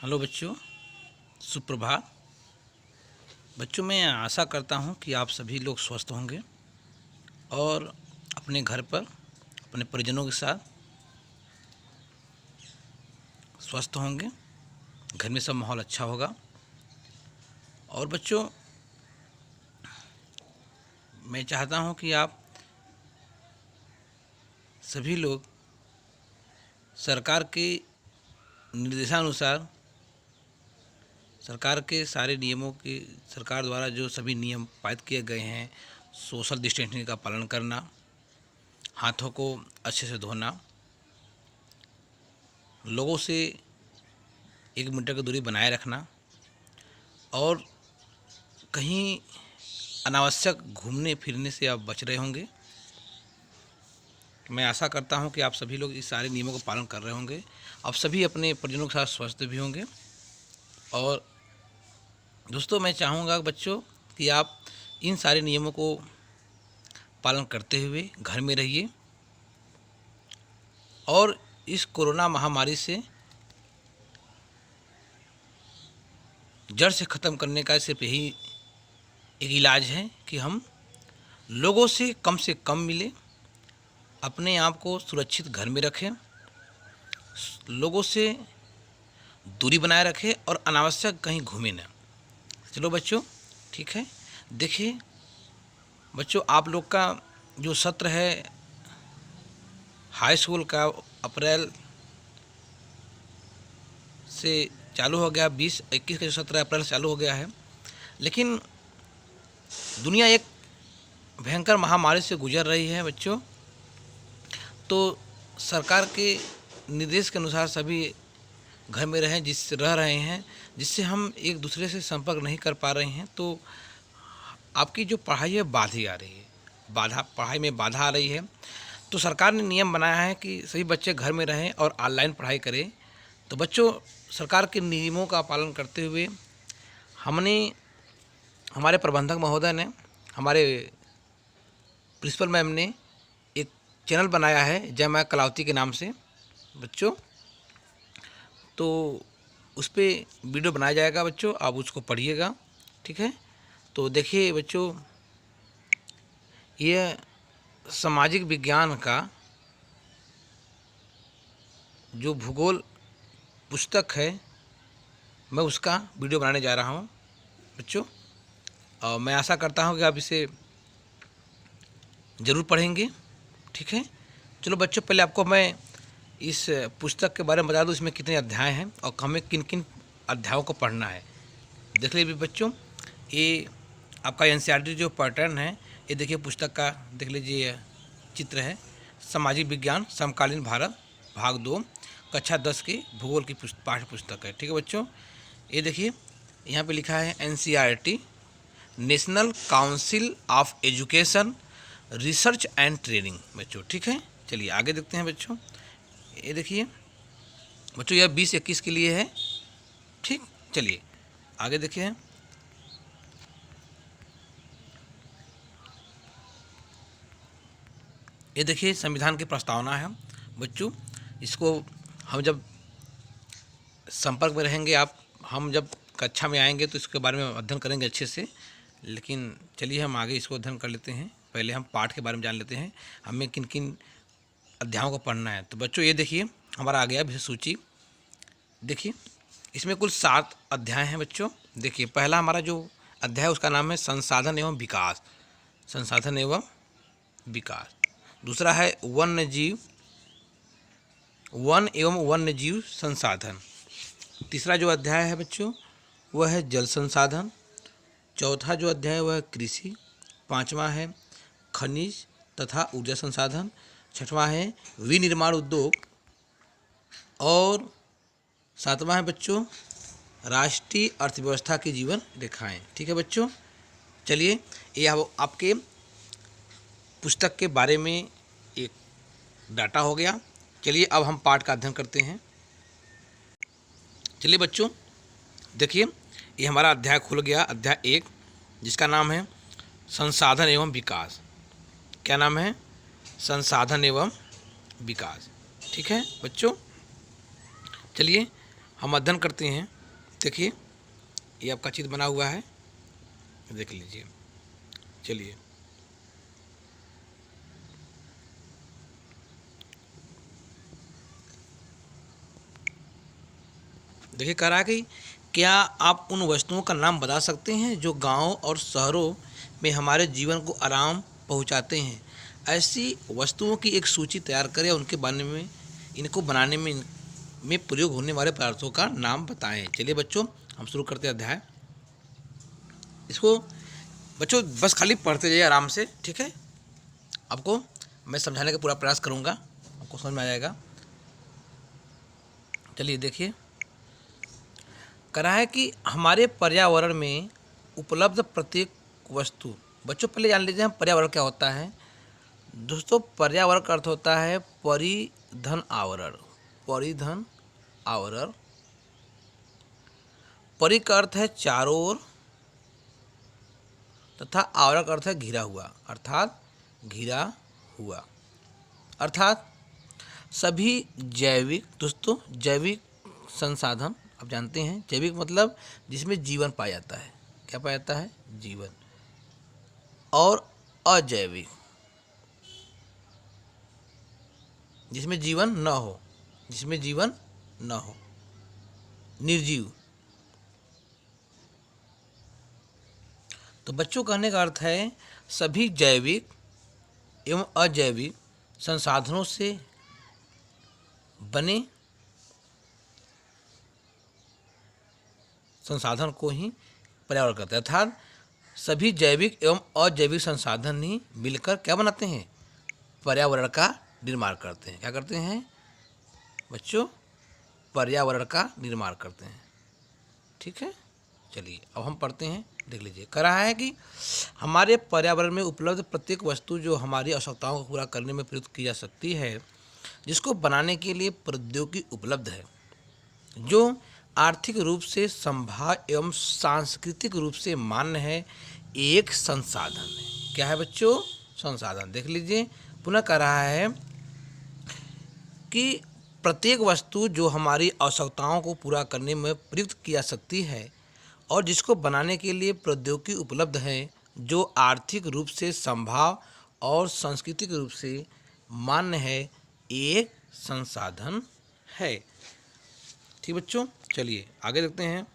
Hello बच्चों, सुप्रभात। बच्चों, मैं आशा करता हूँ कि आप सभी लोग स्वस्थ होंगे और अपने घर पर अपने परिजनों के साथ स्वस्थ होंगे। घर में सब माहौल अच्छा होगा। और बच्चों, मैं चाहता हूँ कि आप सभी लोग सरकार के निर्देशानुसार, सरकार के सारे नियमों की, सरकार द्वारा जो सभी नियम पारित किए गए हैं, सोशल डिस्टेंसिंग का पालन करना, हाथों को अच्छे से धोना, लोगों से 1 मीटर की दूरी बनाए रखना और कहीं अनावश्यक घूमने फिरने से आप बच रहे होंगे। मैं आशा करता हूं कि आप सभी लोग इस सारे नियमों का पालन कर रहे होंगे। आप सभी अपने परिजनों के साथ स्वस्थ भी होंगे। और दोस्तों, मैं चाहूँगा बच्चों कि आप इन सारे नियमों को पालन करते हुए घर में रहिए और इस कोरोना महामारी से जड़ से ख़त्म करने का सिर्फ यही एक इलाज है कि हम लोगों से कम मिलें, अपने आप को सुरक्षित घर में रखें, लोगों से दूरी बनाए रखें और अनावश्यक कहीं घूमें न। चलो बच्चों, ठीक है। देखिए बच्चों, आप लोग का जो सत्र है हाई स्कूल का अप्रैल से चालू हो गया, 20-21 का जो सत्र है अप्रैल से चालू हो गया है। लेकिन दुनिया एक भयंकर महामारी से गुजर रही है बच्चों। तो सरकार के निर्देश के अनुसार सभी घर में रहें, जिससे रह रहे हैं, जिससे हम एक दूसरे से संपर्क नहीं कर पा रहे हैं। तो आपकी जो पढ़ाई है बाधा आ रही है, पढ़ाई में बाधा आ रही है। तो सरकार ने नियम बनाया है कि सभी बच्चे घर में रहें और ऑनलाइन पढ़ाई करें। तो बच्चों, सरकार के नियमों का पालन करते हुए हमने, हमारे प्रबंधक महोदय ने, हमारे प्रिंसिपल मैम ने एक चैनल बनाया है जय मां कलावती के नाम से बच्चों। तो उस पर वीडियो बनाया जाएगा बच्चों, आप उसको पढ़िएगा, ठीक है। तो देखिए बच्चों, यह सामाजिक विज्ञान का जो भूगोल पुस्तक है, मैं उसका वीडियो बनाने जा रहा हूँ बच्चों। और मैं आशा करता हूँ कि आप इसे ज़रूर पढ़ेंगे, ठीक है। चलो बच्चों, पहले आपको मैं इस पुस्तक के बारे में बता दूँ, इसमें कितने अध्याय हैं और हमें किन किन अध्यायों को पढ़ना है। देख लीजिए बच्चों, ये आपका एनसीईआरटी जो पैटर्न है, ये देखिए पुस्तक का देख लीजिए चित्र है। सामाजिक विज्ञान समकालीन भारत भाग 2 कक्षा 10 की भूगोल की पाठ्य पुस्तक है, ठीक है बच्चों। ये देखिए यहाँ पे लिखा है NCERT national council of education research and training बच्चों, ठीक है। चलिए आगे देखते हैं बच्चों। ये देखिए बच्चों, यह 20-21 के लिए है, ठीक। चलिए आगे देखिए। ये देखिए संविधान की प्रस्तावना है बच्चों। इसको हम जब संपर्क में रहेंगे, हम जब कक्षा में आएंगे तो इसके बारे में अध्ययन करेंगे अच्छे से। लेकिन चलिए हम आगे इसको अध्ययन कर लेते हैं। पहले हम पाठ के बारे में जान लेते हैं, हमें किन किन अध्यायों को पढ़ना है। तो बच्चों ये देखिए हमारा आ गया विषय सूची। देखिए इसमें कुल 7 अध्याय हैं बच्चों। देखिए पहला हमारा जो अध्याय उसका नाम है संसाधन एवं विकास, संसाधन एवं विकास। दूसरा है वन एवं वन्य जीव संसाधन। तीसरा जो अध्याय है बच्चों वह है जल संसाधन। चौथा जो अध्याय है वह है कृषि। पांचवा है खनिज तथा ऊर्जा संसाधन। छठवां है विनिर्माण उद्योग। और सातवां है बच्चों राष्ट्रीय अर्थव्यवस्था की जीवन रेखाएं, ठीक है बच्चों। चलिए ये आपके पुस्तक के बारे में एक डाटा हो गया। चलिए अब हम पाठ का अध्ययन करते हैं। चलिए बच्चों देखिए, ये हमारा अध्याय खुल गया, अध्याय 1, जिसका नाम है संसाधन एवं विकास। क्या नाम है? संसाधन एवं विकास, ठीक है बच्चों। चलिए हम अध्ययन करते हैं। देखिए ये आपका चित्र बना हुआ है, देख लीजिए। चलिए देखिए, कह रहा है कि क्या आप उन वस्तुओं का नाम बता सकते हैं जो गांवों और शहरों में हमारे जीवन को आराम पहुंचाते हैं। ऐसी वस्तुओं की एक सूची तैयार करें, उनके बारे में, इनको बनाने में प्रयोग होने वाले पदार्थों का नाम बताएं। चलिए बच्चों, हम शुरू करते हैं अध्याय। इसको बच्चों बस खाली पढ़ते जाइए आराम से, ठीक है। आपको मैं समझाने का पूरा प्रयास करूंगा, आपको समझ में आ जाएगा। चलिए देखिए, करा है कि हमारे पर्यावरण में उपलब्ध प्रत्येक वस्तु। बच्चों पहले जान लीजिए हम पर्यावरण क्या होता है। दोस्तों पर्यावरण का अर्थ होता है परिधन आवरण। परिधन आवरण, परि का अर्थ है चारों ओर तथा आवरण का अर्थ है घिरा हुआ, अर्थात घिरा हुआ। अर्थात सभी जैविक, दोस्तों जैविक संसाधन, आप जानते हैं जैविक मतलब जिसमें जीवन पाया जाता है। क्या पाया जाता है? जीवन। और अजैविक जिसमें जीवन न हो, जिसमें जीवन न हो, निर्जीव। तो बच्चों कहने का अर्थ है सभी जैविक एवं अजैविक संसाधनों से बने संसाधन को ही पर्यावरण कहते हैं। अर्थात सभी जैविक एवं अजैविक संसाधन ही मिलकर क्या बनाते हैं? पर्यावरण का निर्माण करते हैं। क्या करते हैं बच्चों? पर्यावरण का निर्माण करते हैं, ठीक है। चलिए अब हम पढ़ते हैं, देख लीजिए। कह रहा है कि हमारे पर्यावरण में उपलब्ध प्रत्येक वस्तु जो हमारी आवश्यकताओं को पूरा करने में प्रयुक्त की जा सकती है, जिसको बनाने के लिए प्रौद्योगिकी उपलब्ध है, जो आर्थिक रूप से संभाव्य एवं सांस्कृतिक रूप से मान्य है, एक संसाधन है। क्या है बच्चों? संसाधन। देख लीजिए, पुनः कह रहा है कि प्रत्येक वस्तु जो हमारी आवश्यकताओं को पूरा करने में प्रयुक्त की जा सकती है और जिसको बनाने के लिए प्रौद्योगिकी उपलब्ध है, जो आर्थिक रूप से संभाव्य और सांस्कृतिक रूप से मान्य है, एक संसाधन है। ठीक बच्चों, चलिए आगे देखते हैं।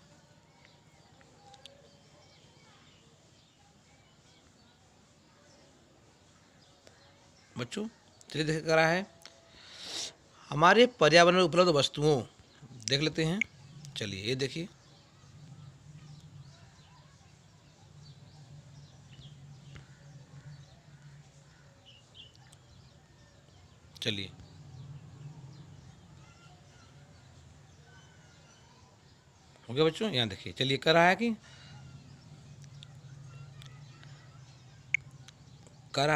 बच्चों चलिए देख कर रहा है हमारे पर्यावरण में उपलब्ध वस्तुओं, देख लेते हैं। चलिए ये देखिए, चलिए हो गया बच्चों, यहाँ देखिए। चलिए कह रहा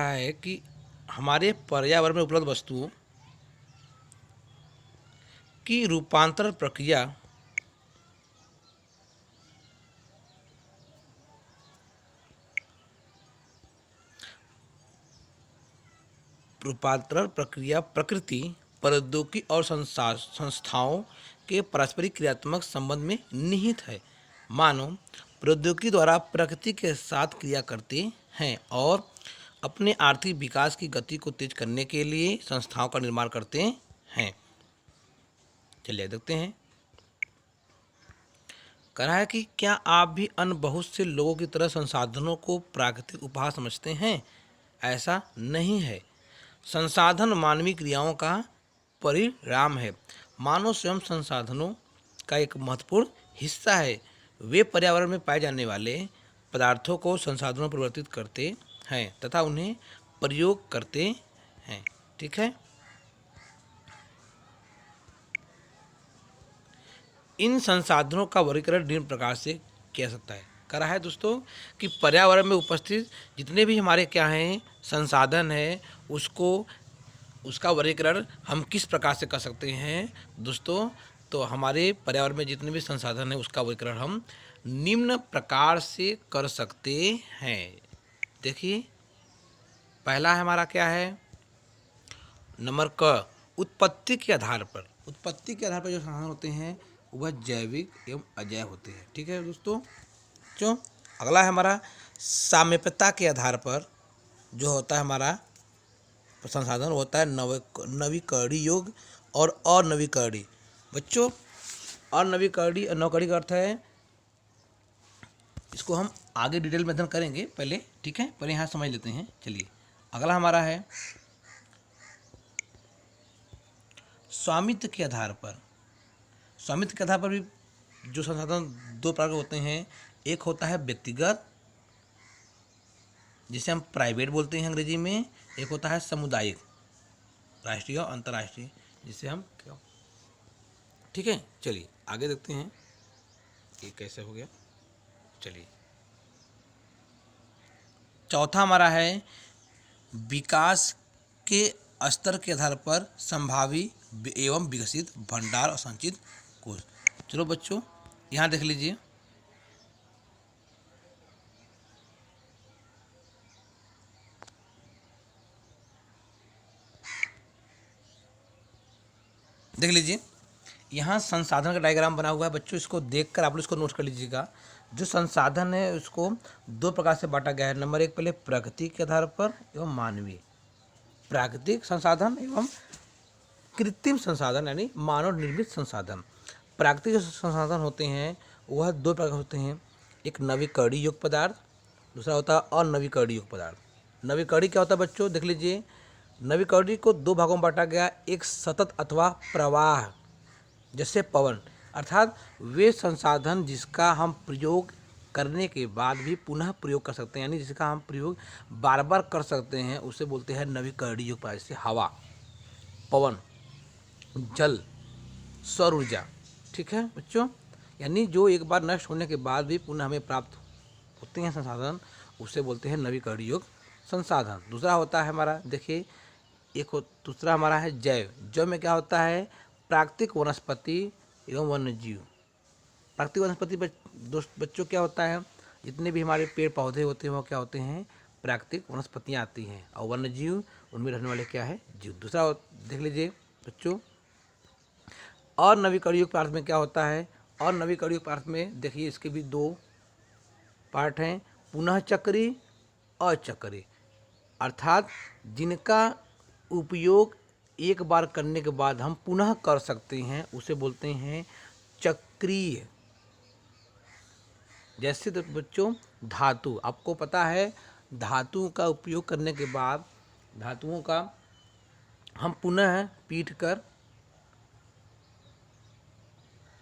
है कि हमारे पर्यावरण में उपलब्ध वस्तुओं की रूपांतरण प्रक्रिया प्रकृति, प्रौद्योगिकी और संस्थाओं के पारस्परिक क्रियात्मक संबंध में निहित है। मानव प्रौद्योगिकी द्वारा प्रकृति के साथ क्रिया करते हैं और अपने आर्थिक विकास की गति को तेज करने के लिए संस्थाओं का निर्माण करते हैं। चलिए देखते हैं। कह रहा है कि क्या आप भी अन्य बहुत से लोगों की तरह संसाधनों को प्राकृतिक उपहार समझते हैं? ऐसा नहीं है। संसाधन मानवीय क्रियाओं का परिणाम है। मानव स्वयं संसाधनों का एक महत्वपूर्ण हिस्सा है। वे पर्यावरण में पाए जाने वाले पदार्थों को संसाधनों में परिवर्तित करते हैं तथा उन्हें प्रयोग करते हैं, ठीक है। इन संसाधनों का वर्गीकरण निम्न प्रकार से किया जा सकता है। करा है दोस्तों कि पर्यावरण में उपस्थित जितने भी हमारे क्या हैं संसाधन हैं, उसका वर्गीकरण हम किस प्रकार से कर सकते हैं दोस्तों? तो हमारे पर्यावरण में जितने भी संसाधन हैं उसका वर्गीकरण हम निम्न प्रकार से कर सकते हैं। देखिए पहला है हमारा क्या है, नंबर क, उत्पत्ति के आधार पर। उत्पत्ति के आधार पर जो संसाधन होते हैं वह जैविक एवं अजैव होते हैं। ठीक है दोस्तों। जो अगला है हमारा साम्यता के आधार पर जो होता है हमारा संसाधन होता है नवीकरणीय योग और अनवीकरणीय। बच्चों अनवीकरणीय नवकरणीय का अर्थ है, इसको हम आगे डिटेल में अध्ययन करेंगे पहले, ठीक है, पहले यहाँ समझ लेते हैं। चलिए अगला हमारा है स्वामित्व के आधार पर। स्वामित्व के आधार पर भी जो संसाधन दो प्रकार के होते हैं, एक होता है व्यक्तिगत जिसे हम प्राइवेट बोलते हैं अंग्रेजी में, एक होता है सामुदायिक राष्ट्रीय और अंतर्राष्ट्रीय जिसे हम क्या। ठीक है, चलिए आगे देखते हैं ये कैसे हो गया। चलिए चौथा हमारा है विकास के स्तर के आधार पर संभावी एवं विकसित भंडार और संचित कोष। चलो बच्चों यहाँ देख लीजिए, देख लीजिए यहाँ संसाधन का डायग्राम बना हुआ है बच्चों, इसको देखकर आप लोग इसको नोट कर लीजिएगा। जो संसाधन है उसको दो प्रकार से बांटा गया है। नंबर एक, पहले प्राकृतिक के आधार पर एवं मानवीय। प्राकृतिक संसाधन एवं कृत्रिम संसाधन यानी मानव निर्मित संसाधन। प्राकृतिक जो संसाधन होते हैं वह दो प्रकार होते हैं, एक नवीकरणीय योग्य पदार्थ, दूसरा होता है अनवीकरणीय योग्य पदार्थ। नवीकरणीय क्या होता है बच्चों, देख लीजिए नवीकरणीय को दो भागों में बांटा गया। एक सतत अथवा प्रवाह जैसे पवन, अर्थात वे संसाधन जिसका हम प्रयोग करने के बाद भी पुनः प्रयोग कर सकते हैं, यानी जिसका हम प्रयोग बार बार कर सकते हैं, उसे बोलते हैं नवीकरणीय योग्य पदार्थ। जैसे हवा, पवन, जल, सौर ऊर्जा। ठीक है बच्चों, यानी जो एक बार नष्ट होने के बाद भी पुनः हमें प्राप्त होते हैं संसाधन, उसे बोलते हैं नवीकरणीय योग्य संसाधन। दूसरा होता है हमारा, देखिए दूसरा हमारा है जैव। जैव में क्या होता है, प्राकृतिक वनस्पति एवं वन्यजीव। प्राकृतिक वनस्पति बच्चों क्या होता है, जितने भी हमारे पेड़ पौधे होते हैं वो क्या होते हैं, प्राकृतिक वनस्पतियाँ आती हैं। और वन्यजीव उनमें रहने वाले क्या है, जीव। दूसरा देख लीजिए बच्चों अनवीकरणीय पदार्थ में क्या होता है। अनवीकरणीय पदार्थ में देखिए इसके भी दो पार्ट हैं, पुनः चक्रीय, अचक्रीय। अर्थात जिनका उपयोग एक बार करने के बाद हम पुनः कर सकते हैं उसे बोलते हैं चक्रीय। जैसे तो बच्चों धातु, आपको पता है धातुओं का उपयोग करने के बाद धातुओं का हम पुनः पीट कर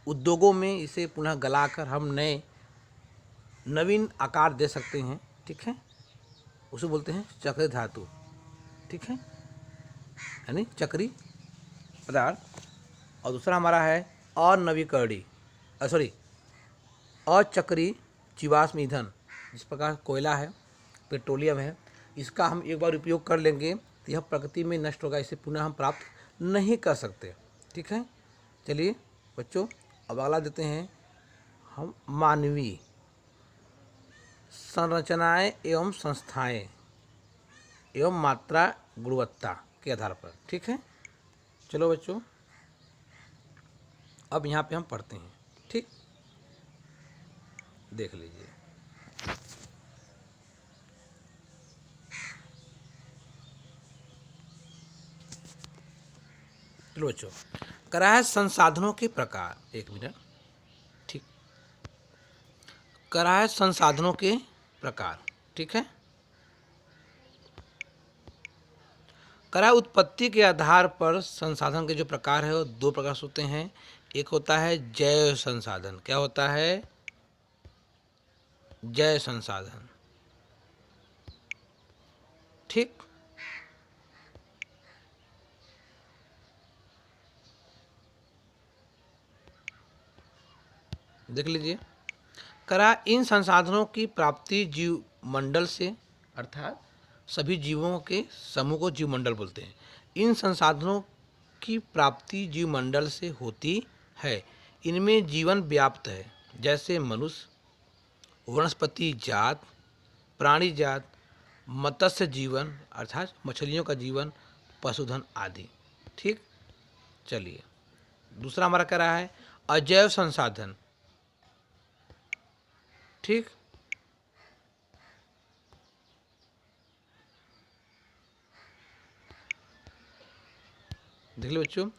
उद्योगों में इसे पुनः गलाकर हम नवीन आकार दे सकते हैं। ठीक है, उसे बोलते हैं चक्रीय धातु। ठीक है, यानी चक्रीय पदार्थ। और दूसरा हमारा है अनवीकरणीय अचक्रीय जीवाश्म ईंधन। जिस प्रकार कोयला है, पेट्रोलियम है, इसका हम एक बार उपयोग कर लेंगे तो यह प्रकृति में नष्ट होगा, इसे पुनः हम प्राप्त नहीं कर सकते। ठीक है, चलिए बच्चों अब अगला देते हैं हम मानवीय संरचनाएं एवं संस्थाएं एवं मात्रा गुणवत्ता के आधार पर। ठीक है, चलो बच्चों अब यहाँ पे हम पढ़ते हैं। ठीक, देख लीजिए चलो बच्चों करा है संसाधनों के प्रकार। एक मिनट, ठीक, करा है संसाधनों के प्रकार। ठीक है, करा उत्पत्ति के आधार पर संसाधन के जो प्रकार है वो दो प्रकार से होते हैं। एक होता है जैव संसाधन। क्या होता है, जैव संसाधन। ठीक, देख लीजिए करा इन संसाधनों की प्राप्ति जीव मंडल से, अर्थात सभी जीवों के समूह को जीव मंडल बोलते हैं। इन संसाधनों की प्राप्ति जीव मंडल से होती है। इनमें जीवन व्याप्त है, जैसे मनुष्य, वनस्पति जात, प्राणी जात, मत्स्य जीवन अर्थात मछलियों का जीवन, पशुधन आदि। ठीक, चलिए दूसरा हमारा कह रहा है अजैव संसाधन। ठीक, देख लो बच्चों,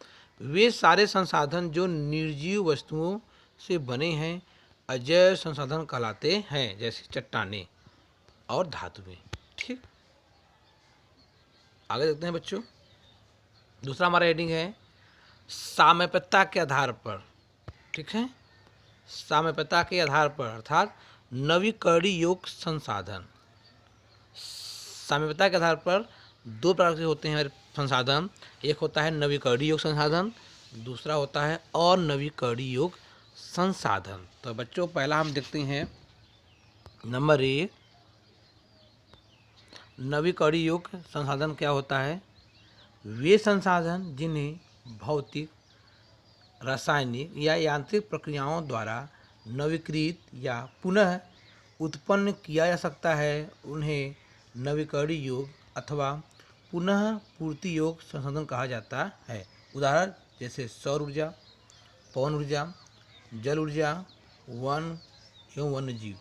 वे सारे संसाधन जो निर्जीव वस्तुओं से बने हैं अजैव संसाधन कहलाते हैं, जैसे चट्टानें और धातुएं। ठीक, आगे देखते हैं बच्चों। दूसरा हमारा हेडिंग है साम्यता के आधार पर। ठीक है, साम्यता के आधार पर अर्थात नवीकरणीय योग्य संसाधन। साम्यता के आधार पर दो प्रकार के होते हैं हमारे संसाधन। एक होता है नवीकरणीय योग्य संसाधन, दूसरा होता है अनवीकरणीय योग्य संसाधन। तो बच्चों पहला हम देखते हैं नंबर 1, नवीकरणीय योग्य संसाधन क्या होता है? वे संसाधन जिन्हें भौतिक, रासायनिक या यांत्रिक प्रक्रियाओं द्वारा नवीकृत या पुनः उत्पन्न किया जा सकता है, उन्हें नवीकरणीय योग्य अथवा पुनः पूर्ति योग्य संसाधन कहा जाता है। उदाहरण जैसे सौर ऊर्जा, पवन ऊर्जा, जल ऊर्जा, वन एवं वन्यजीव।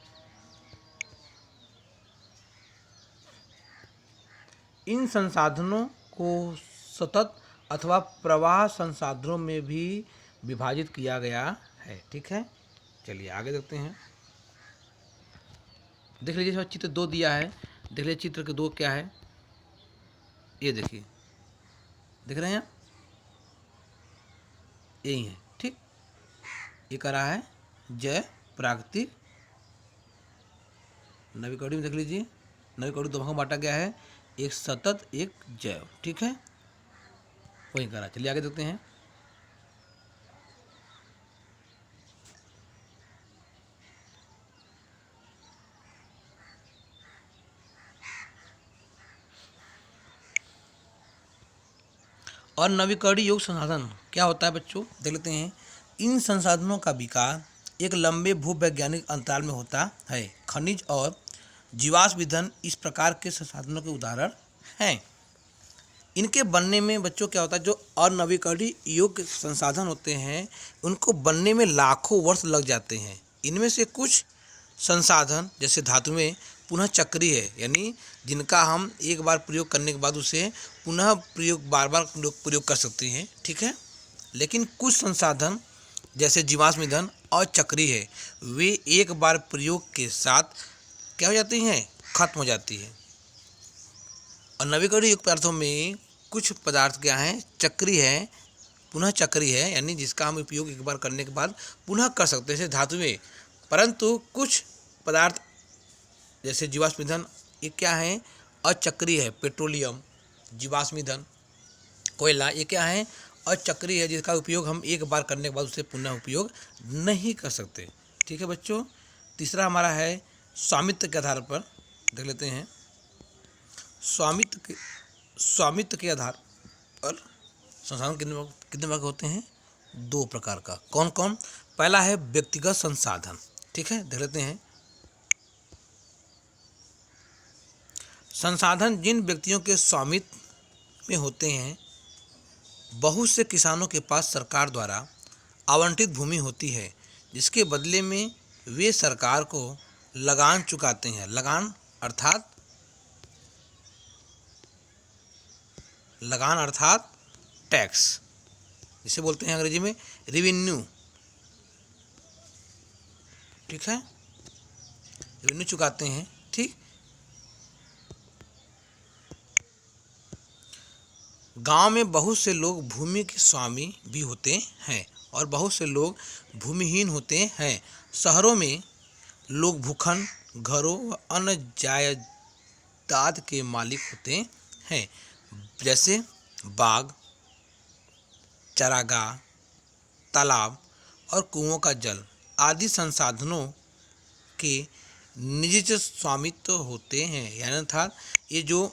इन संसाधनों को सतत अथवा प्रवाह संसाधनों में भी विभाजित किया गया है। ठीक है, चलिए आगे देखते हैं। देख लीजिए चित्र 2 दिया है, देख लीजिए चित्र के 2 क्या है, ये देखिए, देख रहे हैं आप, यही है। ठीक, ये कह रहा है जय प्राकृतिक नवीकरणीय में। देख लीजिए नवीकरणीय दो भागों में बांटा गया है, एक सतत एक जैव। ठीक है, वही करा। चलिए आगे देखते हैं। और नवीकरणीय योग्य संसाधन क्या होता है बच्चों, देख लेते हैं। इन संसाधनों का विकास एक लंबे भूवैज्ञानिक अंतराल में होता है। खनिज और जीवाश्म ईंधन इस प्रकार के संसाधनों के उदाहरण हैं। इनके बनने में बच्चों क्या होता है, जो अनवीकरणीय योग्य संसाधन होते हैं उनको बनने में लाखों वर्ष लग जाते हैं। इनमें से कुछ संसाधन जैसे धातुएं पुनः चक्रीय है, यानी जिनका हम एक बार प्रयोग करने के बाद उसे पुनः प्रयोग बार बार प्रयोग कर सकते हैं। ठीक है, लेकिन कुछ संसाधन जैसे जीवाश्म ईंधन अचक्रीय है, वे एक बार प्रयोग के साथ क्या हो जाती हैं, खत्म हो जाती है। और नवीकरणीय युक्त पदार्थों में कुछ पदार्थ क्या हैं, चक्रीय है, पुनः चक्रीय है, यानी जिसका हम उपयोग एक बार करने के बाद पुनः कर सकते हैं, जैसे धातुएं। परंतु कुछ पदार्थ जैसे जीवाश्म ईंधन ये क्या है, अचक्रीय है। पेट्रोलियम, जीवाश्म ईंधन, कोयला, ये क्या है, अचक्रीय है, जिसका उपयोग हम एक बार करने के बाद उसे पुनः उपयोग नहीं कर सकते। ठीक है बच्चों, तीसरा हमारा है स्वामित्व के आधार पर। देख लेते हैं। स्वामित्व के आधार पर संसाधन कितने प्रकार के होते हैं, 2 प्रकार का। कौन कौन? पहला है व्यक्तिगत संसाधन। ठीक है, देख लेते हैं। संसाधन जिन व्यक्तियों के स्वामित्व में होते हैं। बहुत से किसानों के पास सरकार द्वारा आवंटित भूमि होती है, जिसके बदले में वे सरकार को लगान चुकाते हैं। लगान अर्थात टैक्स, जिसे बोलते हैं अंग्रेजी में रेवेन्यू। ठीक है, रेवेन्यू चुकाते हैं। ठीक, गांव में बहुत से लोग भूमि के स्वामी भी होते हैं और बहुत से लोग भूमिहीन होते हैं। शहरों में लोग भूखंड, घरों व अन्य जायदाद के मालिक होते हैं, जैसे बाग, चारागाह, तालाब और कुओं का जल आदि संसाधनों के निजी स्वामित्व होते हैं। यानी अर्थात ये जो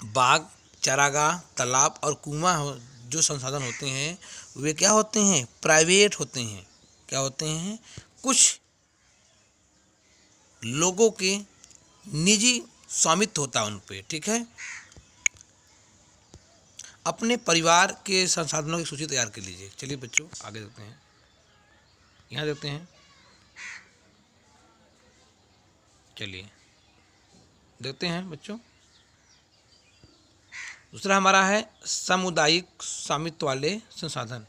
बाग, चारागाह, तालाब और कुआं जो संसाधन होते हैं वे क्या होते हैं, प्राइवेट होते हैं। क्या होते हैं, कुछ लोगों के निजी स्वामित्व होता है उन पे। ठीक है, अपने परिवार के संसाधनों की सूची तैयार कर लीजिए। चलिए बच्चों आगे देखते हैं। यहाँ देखते हैं, चलिए देखते हैं बच्चों। दूसरा हमारा है सामुदायिक स्वामित्व वाले संसाधन।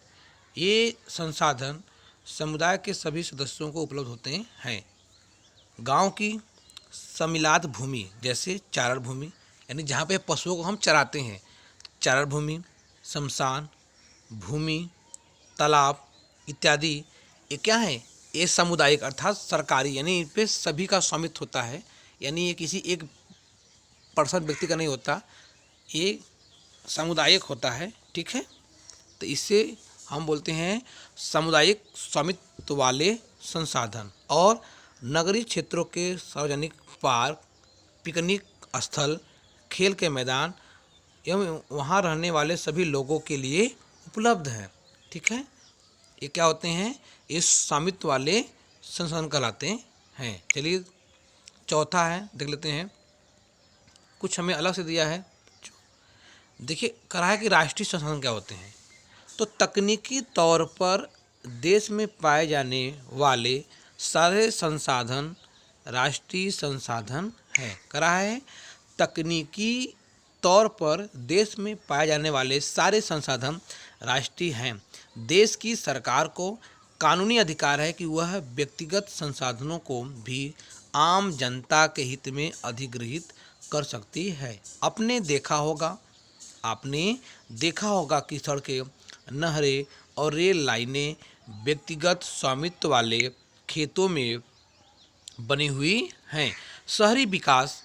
ये संसाधन समुदाय के सभी सदस्यों को उपलब्ध होते हैं। गांव की सम्मिलात भूमि, जैसे चारण भूमि, यानी जहाँ पे पशुओं को हम चराते हैं, चारण भूमि, शमशान भूमि, तालाब इत्यादि, ये क्या है, ये सामुदायिक अर्थात सरकारी, यानी इन पे सभी का स्वामित्व होता है, यानी ये किसी एक पर्सन व्यक्ति का नहीं होता, ये सामुदायिक होता है। ठीक है, तो इससे हम बोलते हैं सामुदायिक स्वामित्व वाले संसाधन। और नगरीय क्षेत्रों के सार्वजनिक पार्क, पिकनिक स्थल, खेल के मैदान एवं वहाँ रहने वाले सभी लोगों के लिए उपलब्ध है। ठीक है, ये क्या होते हैं, ये स्वामित्व वाले संसाधन कहलाते हैं। चलिए चौथा है, देख लेते हैं, कुछ हमें अलग से दिया है। देखिए कहा है कि राष्ट्रीय संसाधन क्या होते हैं, तो तकनीकी तौर पर देश में पाए जाने वाले सारे संसाधन राष्ट्रीय संसाधन है। कहा है तकनीकी तौर पर देश में पाए जाने वाले सारे संसाधन राष्ट्रीय हैं। देश की सरकार को कानूनी अधिकार है कि वह व्यक्तिगत संसाधनों को भी आम जनता के हित में अधिग्रहित कर सकती है। आपने देखा होगा कि सड़कें, नहरें और रेल लाइनें व्यक्तिगत स्वामित्व वाले खेतों में बनी हुई हैं। शहरी विकास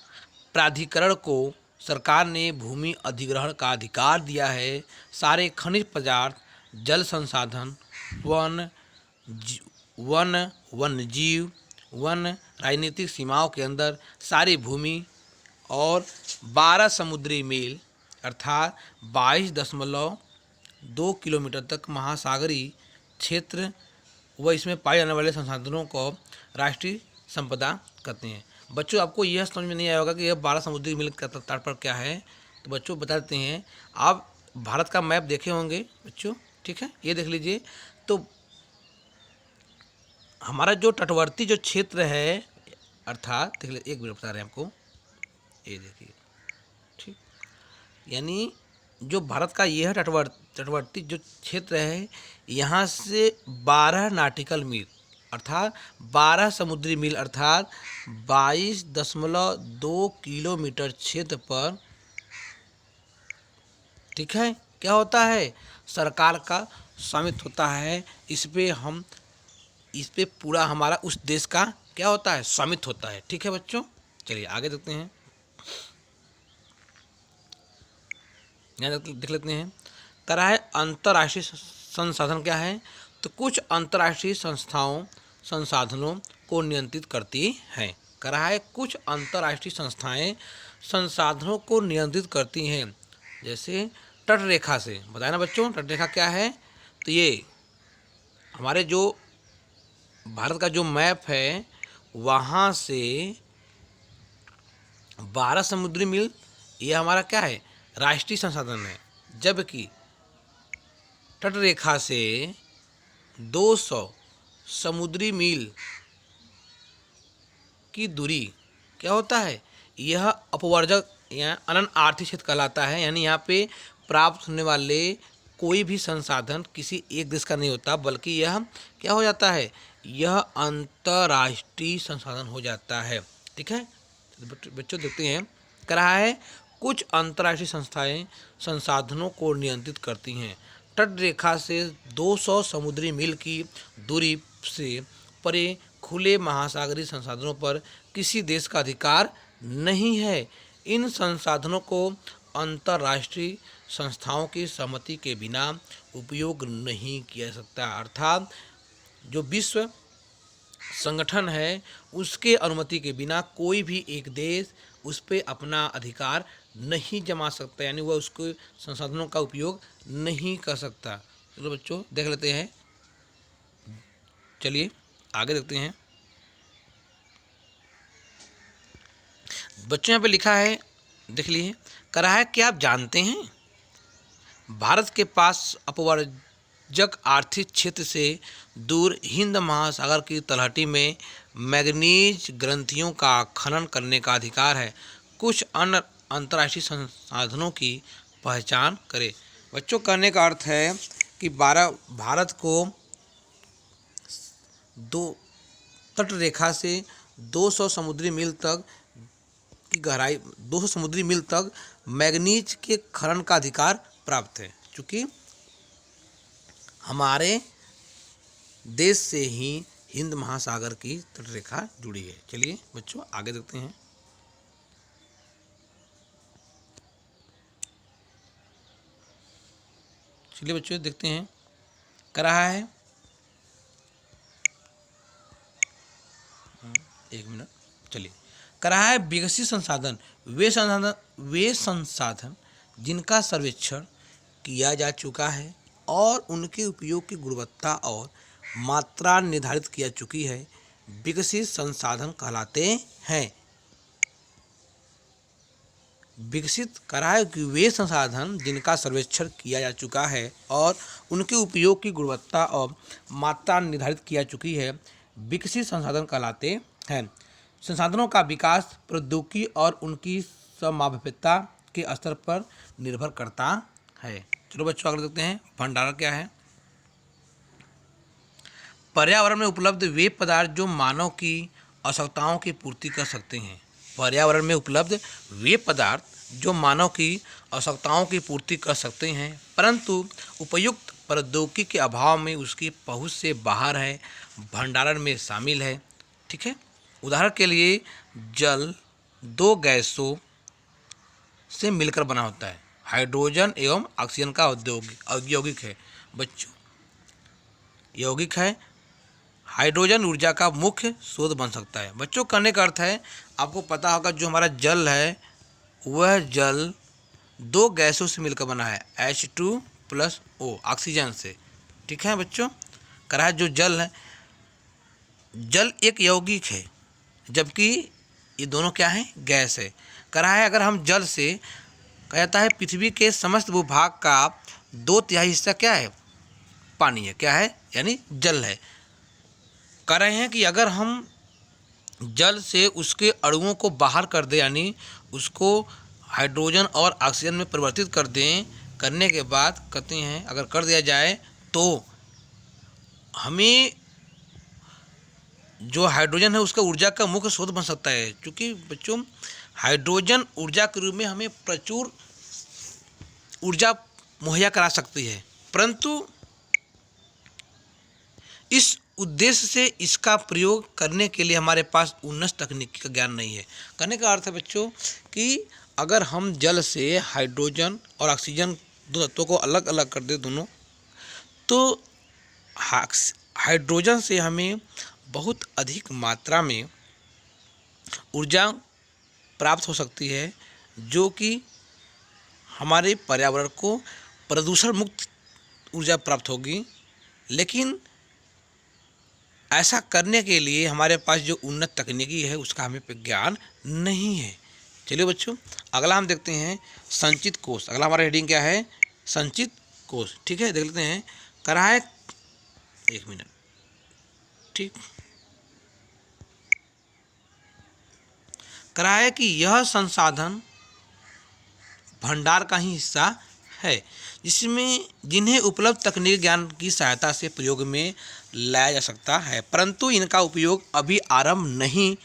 प्राधिकरण को सरकार ने भूमि अधिग्रहण का अधिकार दिया है। सारे खनिज पदार्थ, जल संसाधन, वन्यजीव, वन राजनीतिक सीमाओं के अंदर सारी भूमि और 12 समुद्री मील अर्थात 22.2 किलोमीटर तक महासागरीय क्षेत्र व इसमें पाए जाने वाले संसाधनों को राष्ट्रीय संपदा कहते हैं। बच्चों आपको यह समझ में नहीं आया होगा कि यह 12 समुद्री मील का तात्पर्य क्या है, तो बच्चों बता देते हैं। आप भारत का मैप देखे होंगे बच्चों, ठीक है, ये देख लीजिए। तो हमारा जो तटवर्ती जो क्षेत्र है, अर्थात देख लीजिए, एक मिनट बता रहे हैं आपको, ये देखिए, ठीक, यानी जो भारत का यह तटवर्ती जो क्षेत्र है, यहाँ से 12 नाटिकल मील अर्थात 12 समुद्री मील अर्थात 22.2 किलोमीटर क्षेत्र पर, ठीक है, क्या होता है, सरकार का स्वामित्व होता है। इस पे पूरा हमारा उस देश का क्या होता है, स्वामित्व होता है। ठीक है बच्चों, चलिए आगे देखते हैं। यहाँ देख लेते हैं, करा है अंतर्राष्ट्रीय संसाधन क्या है, तो कुछ अंतर्राष्ट्रीय संसाधनों को नियंत्रित करती हैं। करा है कुछ अंतर्राष्ट्रीय संस्थाएं संसाधनों को नियंत्रित करती हैं, जैसे तट रेखा से, बताया ना बच्चों, तट रेखा क्या है, तो ये हमारे जो भारत का जो मैप है, वहाँ से 12 समुद्री मील ये हमारा क्या है, राष्ट्रीय संसाधन है। जबकि तट रेखा से 200 समुद्री मील की दूरी क्या होता है, यह अपवर्जक या अनन्य आर्थिक क्षेत्र कहलाता है। यानी यहाँ पे प्राप्त होने वाले कोई भी संसाधन किसी एक देश का नहीं होता, बल्कि यह क्या हो जाता है, यह अंतर्राष्ट्रीय संसाधन हो जाता है। ठीक है बच्चों, देखते हैं, कह रहा है कुछ अंतर्राष्ट्रीय संस्थाएं संसाधनों को नियंत्रित करती हैं। तट रेखा से 200 समुद्री मील की दूरी से परे खुले महासागरीय संसाधनों पर किसी देश का अधिकार नहीं है। इन संसाधनों को अंतर्राष्ट्रीय संस्थाओं की सहमति के बिना उपयोग नहीं किया जा सकता, अर्थात जो विश्व संगठन है उसके अनुमति के बिना कोई भी एक देश उस पर अपना अधिकार नहीं जमा सकता, यानी वह उसके संसाधनों का उपयोग नहीं कर सकता। चलो बच्चों देख लेते हैं, चलिए आगे देखते हैं। बच्चों यहाँ पे लिखा है, देख लीजिए, कह रहा है कि आप जानते हैं भारत के पास जब आर्थिक क्षेत्र से दूर हिंद महासागर की तलहटी में मैग्नीज ग्रंथियों का खनन करने का अधिकार है। कुछ अन्य अंतर्राष्ट्रीय संसाधनों की पहचान करें। बच्चों, कहने का अर्थ है कि भारत को दो तट रेखा से 200 समुद्री मील तक की गहराई 200 समुद्री मील तक मैग्नीज के खनन का अधिकार प्राप्त है, क्योंकि हमारे देश से ही हिंद महासागर की तटरेखा जुड़ी है। चलिए बच्चों आगे देखते हैं। चलिए बच्चों देखते हैं, कर रहा है, एक मिनट, चलिए, कर रहा है विकसित संसाधन वे संसाधन जिनका सर्वेक्षण किया जा चुका है और उनके उपयोग की गुणवत्ता और मात्रा निर्धारित किया चुकी है, विकसित संसाधन कहलाते हैं। विकसित करा है कि वे संसाधन जिनका सर्वेक्षण किया जा चुका है और उनके उपयोग की गुणवत्ता और मात्रा निर्धारित किया चुकी है, विकसित संसाधन कहलाते हैं। संसाधनों का विकास प्रौद्योगिकी और उनकी संभाव्यता के स्तर पर निर्भर करता है। चलो बच्चों आगे देखते हैं, भंडारण क्या है। पर्यावरण में उपलब्ध वे पदार्थ जो मानव की आवश्यकताओं की पूर्ति कर सकते हैं। पर्यावरण में उपलब्ध वे पदार्थ जो मानव की आवश्यकताओं की पूर्ति कर सकते हैं, परंतु उपयुक्त प्रौद्योगिकी के अभाव में उसकी पहुंच से बाहर है, भंडारण में शामिल है। ठीक है, उदाहरण के लिए जल दो गैसों से मिलकर बना होता है, हाइड्रोजन एवं ऑक्सीजन का औद्योगिक है। बच्चों यौगिक है, हाइड्रोजन ऊर्जा का मुख्य स्रोत बन सकता है। बच्चों कहने का अर्थ है, आपको पता होगा जो हमारा जल है वह जल दो गैसों से मिलकर बना है, H2+O ऑक्सीजन से। ठीक है बच्चों, कह रहा है जो जल है, जल एक यौगिक है जबकि ये दोनों क्या है, गैस है। कह रहा है अगर हम जल से, कहता है पृथ्वी के समस्त भूभाग का 2/3 हिस्सा क्या है, पानी है, क्या है, यानी जल है। कह रहे हैं कि अगर हम जल से उसके अणुओं को बाहर कर दें, यानी उसको हाइड्रोजन और ऑक्सीजन में परिवर्तित कर दें, करने के बाद कहते हैं अगर कर दिया जाए तो हमें जो हाइड्रोजन है उसका ऊर्जा का मुख्य स्रोत बन सकता है। क्योंकि बच्चों हाइड्रोजन ऊर्जा के रूप में हमें प्रचुर ऊर्जा मुहैया करा सकती है, परंतु इस उद्देश्य से इसका प्रयोग करने के लिए हमारे पास उन्नत तकनीकी का ज्ञान नहीं है। कहने का अर्थ है बच्चों कि अगर हम जल से हाइड्रोजन और ऑक्सीजन दो तत्वों को अलग अलग कर दें दोनों, तो हाइड्रोजन से हमें बहुत अधिक मात्रा में ऊर्जा प्राप्त हो सकती है, जो कि हमारे पर्यावरण को प्रदूषण मुक्त ऊर्जा प्राप्त होगी। लेकिन ऐसा करने के लिए हमारे पास जो उन्नत तकनीकी है उसका हमें ज्ञान नहीं है। चलिए बच्चों अगला हम देखते हैं संचित कोष। अगला हमारा हेडिंग क्या है, संचित कोष। ठीक है, देख लेते हैं। कह रहा है, एक मिनट, ठीक, कह रहा है कि यह संसाधन भंडार का ही हिस्सा है जिसमें जिन्हें उपलब्ध तकनीकी ज्ञान की सहायता से प्रयोग में लाया जा सकता है, परंतु इनका उपयोग अभी आरंभ नहीं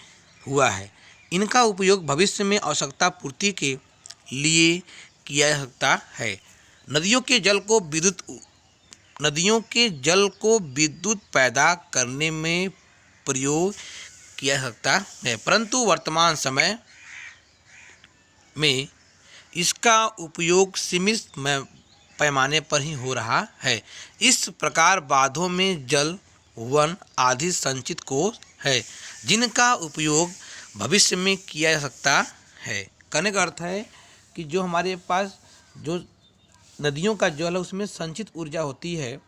हुआ है। इनका उपयोग भविष्य में आवश्यकता पूर्ति के लिए किया जा सकता है। नदियों के जल को विद्युत पैदा करने में प्रयोग किया जा सकता है, परंतु वर्तमान समय में इसका उपयोग सीमित पैमाने पर ही हो रहा है। इस प्रकार बांधों में जल, वन आदि संचित कोष है जिनका उपयोग भविष्य में किया जा सकता है। कहने का अर्थ है कि जो हमारे पास जो नदियों का जल है उसमें संचित ऊर्जा होती है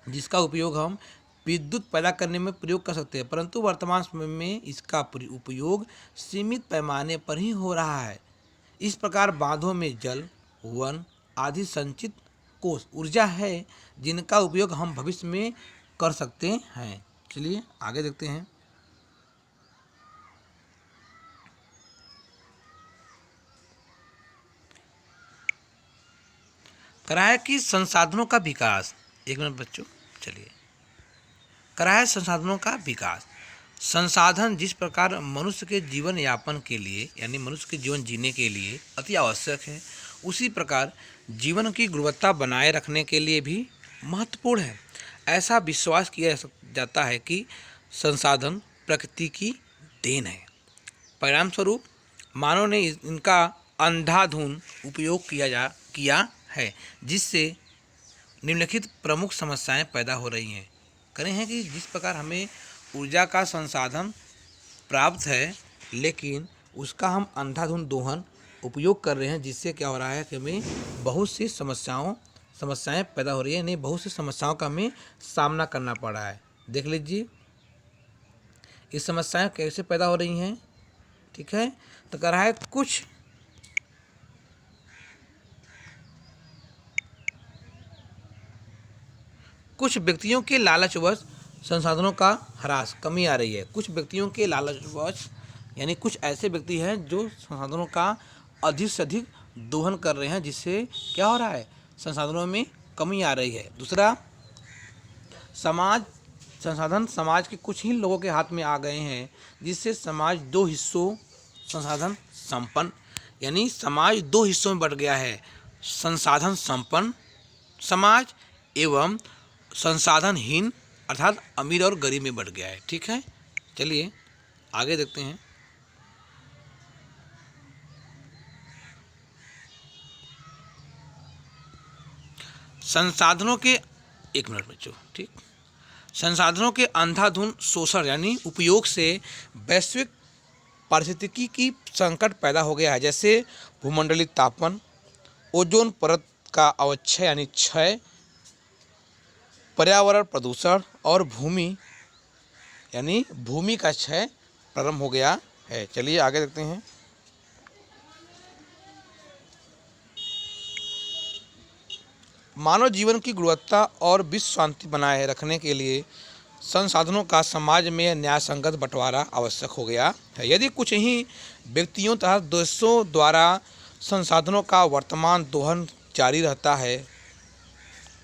जिसका उपयोग हम विद्युत पैदा करने में प्रयोग कर सकते हैं, परंतु वर्तमान समय में इसका उपयोग सीमित पैमाने पर ही हो रहा है। इस प्रकार बांधों में जल, वन आदि संचित कोष ऊर्जा है जिनका उपयोग हम भविष्य में कर सकते हैं। चलिए आगे देखते हैं। करा है कि संसाधनों का विकास, एक मिनट बच्चों, चलिए। करा है संसाधनों का विकास। संसाधन जिस प्रकार मनुष्य के जीवन यापन के लिए यानी मनुष्य के जीवन जीने के लिए अति आवश्यक है, उसी प्रकार जीवन की गुणवत्ता बनाए रखने के लिए भी महत्वपूर्ण है। ऐसा विश्वास किया जाता है कि संसाधन प्रकृति की देन है। परिणाम स्वरूप मानव ने इनका अंधाधुंध उपयोग किया है, जिससे निम्नलिखित प्रमुख समस्याएं पैदा हो रही हैं। करें हैं कि जिस प्रकार हमें ऊर्जा का संसाधन प्राप्त है, लेकिन उसका हम अंधाधुंध दोहन उपयोग कर रहे हैं, जिससे क्या हो रहा है कि हमें बहुत सी समस्याएं पैदा हो रही है, नहीं बहुत सी समस्याओं का हमें सामना करना पड़ रहा है। देख लीजिए ये समस्याएं कैसे पैदा हो रही हैं। ठीक है, तो कह रहा है कुछ व्यक्तियों के लालचवश संसाधनों का ह्रास, कमी आ रही है। कुछ व्यक्तियों के लालचवश यानी कुछ ऐसे व्यक्ति हैं जो संसाधनों का अधिक से अधिक दोहन कर रहे हैं, जिससे क्या हो रहा है, संसाधनों में कमी आ रही है। दूसरा, संसाधन समाज के कुछ ही लोगों के हाथ में आ गए हैं, जिससे समाज दो हिस्सों संसाधन संपन्न यानी समाज दो हिस्सों में बढ़ गया है, संसाधन संपन्न समाज एवं संसाधनहीन अर्थात अमीर और गरीब में बढ़ गया है। ठीक है, चलिए आगे देखते हैं। संसाधनों के, एक मिनट बच्चों, ठीक, संसाधनों के अंधाधुंध शोषण यानी उपयोग से वैश्विक पारिस्थितिकी की संकट पैदा हो गया है, जैसे भूमंडलीय तापन, ओजोन परत का अवक्षय यानी क्षय, पर्यावरण प्रदूषण और भूमि का क्षय प्रारंभ हो गया है। चलिए आगे देखते हैं। मानव जीवन की गुणवत्ता और विश्व शांति बनाए रखने के लिए संसाधनों का समाज में न्यायसंगत बंटवारा आवश्यक हो गया है। यदि कुछ ही व्यक्तियों तथा देशों द्वारा संसाधनों का वर्तमान दोहन जारी रहता है,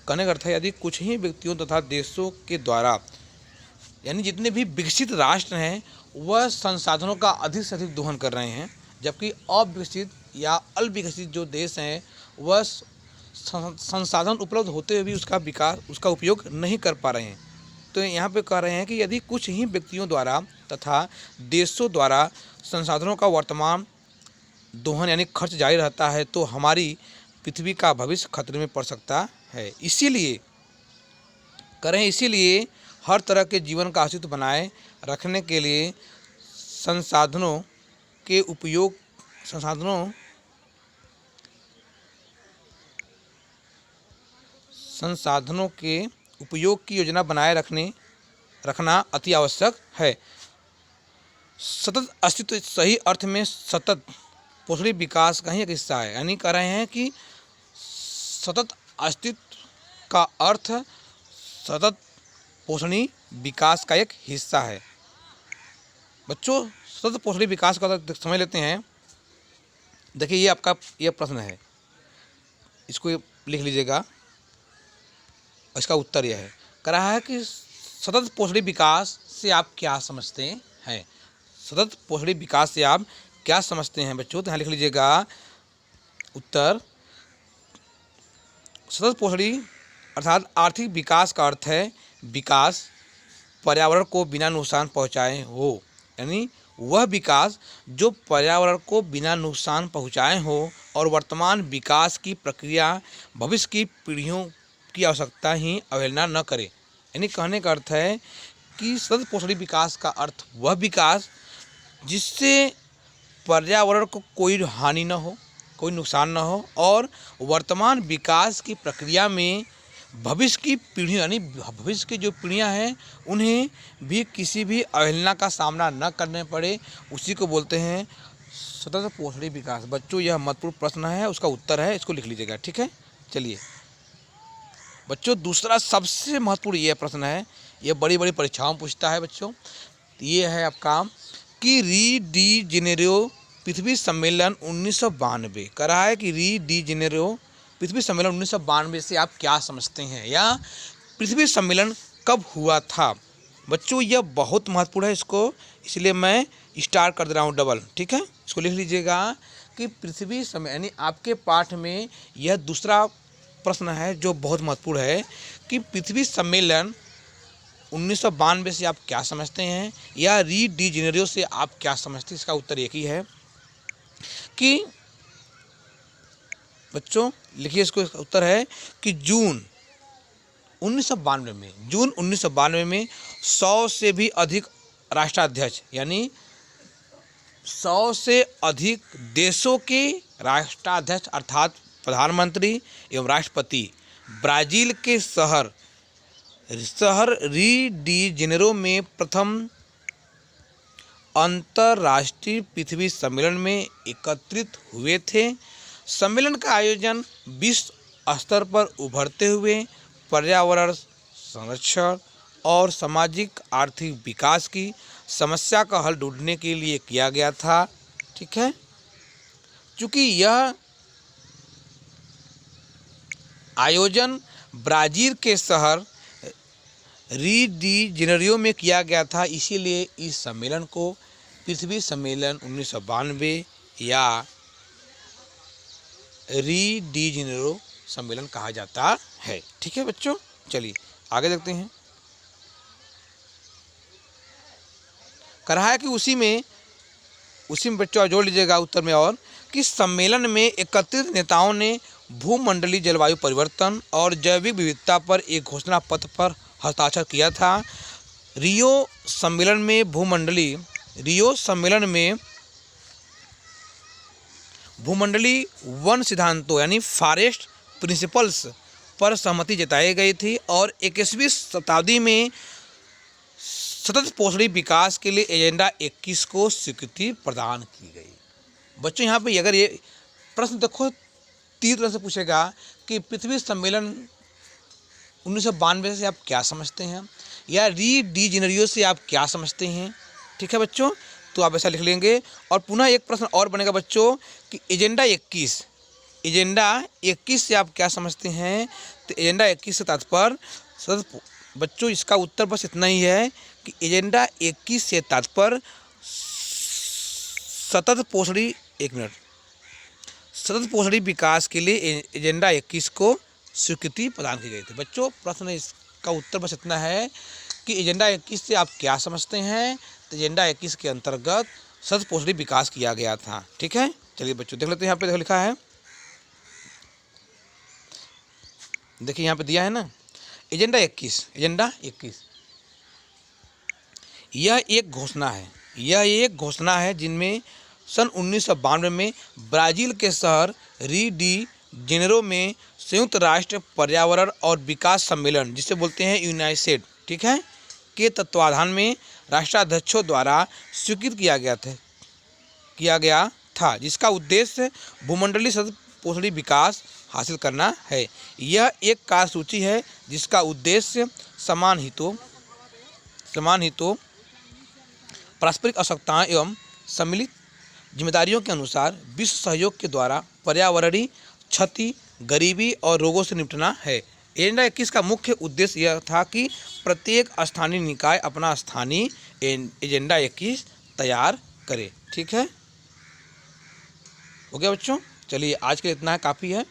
कहने का अर्थ है यदि कुछ ही व्यक्तियों तथा देशों के द्वारा यानी जितने भी विकसित राष्ट्र हैं वह संसाधनों का अधिक से अधिक दोहन कर रहे हैं, जबकि अविकसित या अल्पविकसित जो देश हैं वह संसाधन उपलब्ध होते हुए भी उसका उपयोग नहीं कर पा रहे हैं। तो यहाँ पे कह रहे हैं कि यदि कुछ ही व्यक्तियों द्वारा तथा देशों द्वारा संसाधनों का वर्तमान दोहन यानी खर्च जारी रहता है तो हमारी पृथ्वी का भविष्य खतरे में पड़ सकता है। इसीलिए हर तरह के जीवन का अस्तित्व बनाए रखने के लिए संसाधनों के उपयोग की योजना बनाए रखना अति आवश्यक है। सतत अस्तित्व सही अर्थ में सतत पोषणी विकास का ही एक हिस्सा है, यानी कह रहे हैं कि सतत अस्तित्व का अर्थ सतत पोषणी विकास का एक हिस्सा है। बच्चों सतत पोषणी विकास का समझ लेते हैं। देखिए ये आपका ये प्रश्न है, इसको लिख लीजिएगा। इसका उत्तर यह है, कह रहा है कि सतत पोषणी विकास से आप क्या समझते हैं। सतत पोषणी विकास से आप क्या समझते हैं बच्चों, तो यहाँ लिख लीजिएगा उत्तर। सतत पोषणी अर्थात आर्थिक विकास का अर्थ है विकास पर्यावरण को बिना नुकसान पहुँचाए हो, यानी वह विकास जो पर्यावरण को बिना नुकसान पहुँचाए हो और वर्तमान विकास की प्रक्रिया भविष्य की पीढ़ियों की आवश्यकता ही अवहेलना न करे। यानी कहने का अर्थ है कि सतत पोषणी विकास का अर्थ वह विकास जिससे पर्यावरण को कोई हानि न हो, कोई नुकसान न हो और वर्तमान विकास की प्रक्रिया में भविष्य की पीढ़ियाँ यानी भविष्य की जो पीढ़ियाँ हैं उन्हें भी किसी भी अवहेलना का सामना न करने पड़े, उसी को बोलते हैं सतत पोषणी विकास। बच्चों यह महत्वपूर्ण प्रश्न है, उसका उत्तर है, इसको लिख लीजिएगा। ठीक है, चलिए बच्चों दूसरा सबसे महत्वपूर्ण ये प्रश्न है, ये बड़ी बड़ी परीक्षाओं में पूछता है बच्चों। ये है आपका कि री डी जेनेरो पृथ्वी सम्मेलन 1992 कर रहा है कि री डी जेनेरो पृथ्वी सम्मेलन 1992 से आप क्या समझते हैं, या पृथ्वी सम्मेलन कब हुआ था। बच्चों यह बहुत महत्वपूर्ण है, इसको इसलिए मैं स्टार कर दे रहा हूँ डबल, ठीक है। इसको लिख लीजिएगा कि पृथ्वी सम्मेलन, यानी आपके पाठ में यह दूसरा प्रश्न है जो बहुत महत्वपूर्ण है कि पृथ्वी सम्मेलन 1992 से आप क्या समझते हैं, या री डी जेनेरो से आप क्या समझते हैं। इसका उत्तर एक ही है कि बच्चों लिखिए, इसको उत्तर है कि जून 1992 में 100 से भी अधिक राष्ट्राध्यक्ष, यानी 100 से अधिक देशों के राष्ट्राध्यक्ष अर्थात प्रधानमंत्री एवं राष्ट्रपति ब्राज़ील के शहर री डी जेनेरो में प्रथम अंतर्राष्ट्रीय पृथ्वी सम्मेलन में एकत्रित हुए थे। सम्मेलन का आयोजन विश्व स्तर पर उभरते हुए पर्यावरण संरक्षण और सामाजिक आर्थिक विकास की समस्या का हल ढूंढने के लिए किया गया था, ठीक है। चूँकि यह आयोजन ब्राज़ील के शहर री डी जेनेरो में किया गया था, इसीलिए इस सम्मेलन को पृथ्वी सम्मेलन 1992 या री डी जेनेरो सम्मेलन कहा जाता है, ठीक है बच्चों। चलिए आगे देखते हैं। कह रहा है कि उसी में बच्चों जोड़ लीजिएगा उत्तर में, और कि सम्मेलन में एकत्रित नेताओं ने भूमंडलीय जलवायु परिवर्तन और जैविक विविधता पर एक घोषणा पत्र पर हस्ताक्षर किया था। रियो सम्मेलन में भूमंडलीय वन सिद्धांतों यानी फॉरेस्ट प्रिंसिपल्स पर सहमति जताई गई थी, और 21वीं शताब्दी में सतत पोषणी विकास के लिए एजेंडा 21 को स्वीकृति प्रदान की गई। बच्चों यहाँ पे अगर ये प्रश्न देखो 3 तरह से पूछेगा कि पृथ्वी सम्मेलन 1992 से आप क्या समझते हैं, या री डी जेनेरो से आप क्या समझते हैं, ठीक है बच्चों। तो आप ऐसा लिख लेंगे। और पुनः एक प्रश्न और बनेगा बच्चों कि एजेंडा 21 से आप क्या समझते हैं। तो एजेंडा 21 से तात्पर्य बच्चों इसका उत्तर बस इतना ही है कि एजेंडा 21 से तात्पर्य सतत पोषणी विकास के लिए एजेंडा 21 को स्वीकृति प्रदान की गई थी। बच्चों प्रश्न इसका उत्तर बस इतना है कि एजेंडा 21 से आप क्या समझते हैं। तो एजेंडा 21 के अंतर्गत सतत पोषणी विकास किया गया था, ठीक है। चलिए बच्चों देख लेते हैं, यहाँ पे देखो लिखा है, देखिए यहाँ पे दिया है ना, एजेंडा 21 यह एक घोषणा है जिनमें सन 1992 में ब्राज़ील के शहर री डी जेनेरो में संयुक्त राष्ट्र पर्यावरण और विकास सम्मेलन, जिसे बोलते हैं यूनाइटेड, ठीक है, के तत्वाधान में राष्ट्राध्यक्षों द्वारा स्वीकृत किया गया था, जिसका उद्देश्य भूमंडलीय सतत पोषणी विकास हासिल करना है। यह एक कार्यसूची है जिसका उद्देश्य समान हितों, पारस्परिक आवश्यकताएं एवं सम्मिलित जिम्मेदारियों के अनुसार विश्व सहयोग के द्वारा पर्यावरणीय क्षति, गरीबी और रोगों से निपटना है। एजेंडा 21 का मुख्य उद्देश्य यह था कि प्रत्येक स्थानीय निकाय अपना स्थानीय एजेंडा 21 तैयार करे, ठीक है। हो गया बच्चों। चलिए आज के लिए इतना है, काफ़ी है।